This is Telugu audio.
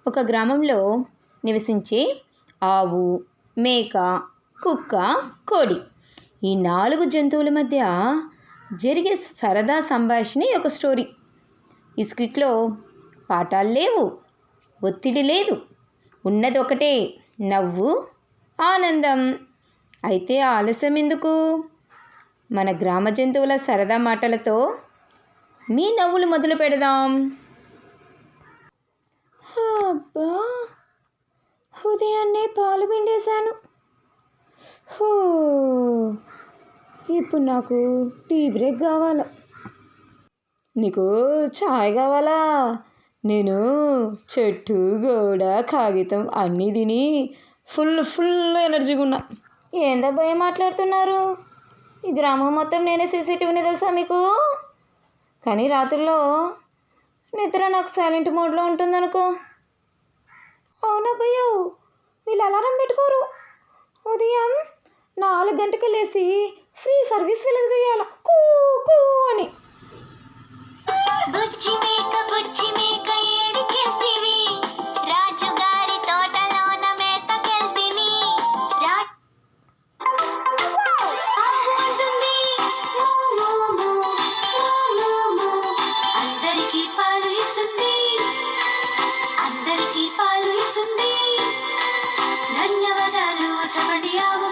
ఒక గ్రామంలో నివసించే ఆవు, మేక, కుక్క, కోడి ఈ 4 జంతువుల మధ్య జరిగే సరదా సంభాషణే ఒక స్టోరీ. ఈ స్క్రిప్ట్లో పాఠాలు లేవు, ఒత్తిడి లేదు, ఉన్నది ఒకటే నవ్వు, ఆనందం. అయితే ఆలస్యం ఎందుకు? మన గ్రామ జంతువుల సరదా మాటలతో మీ నవ్వులు మొదలు పెడదాం. అబ్బా, ఉదయాన్నే పాలు పిండేశాను. ఇప్పుడు నాకు టీ బ్రేక్ కావాలా? నీకు చాయ్ కావాలా? నేను చెట్టు, గోడ, కాగితం అన్నీ తిని ఫుల్ ఎనర్జీగా ఉన్నా. ఏందబ్బా ఏం మాట్లాడుతున్నారు? ఈ గ్రామం మొత్తం నేనే సీసీటీవీని తెలుసా మీకు? కానీ రాత్రుల్లో నిద్ర నాకు సైలెంట్ మోడ్లో ఉంటుందనుకో. అవునబ్బయ్యో, వీళ్ళు అలారం పెట్టుకోరు. ఉదయం 4 గంటలకు లేచి ఫ్రీ సర్వీస్ వెలుగు చేయాల కూ కూ అని. బుజ్జి మేక ఏడికెళ్తివి? రాజుగారి తోటలోన మేతకెళ్తిని. అంటుంది మూ మూ మూ. అందరికీ పాలు ఇస్తుంది, అందరికీ పాలు ఇస్తుంది. ధన్యవాదాలు చెప్పండి ఆవు.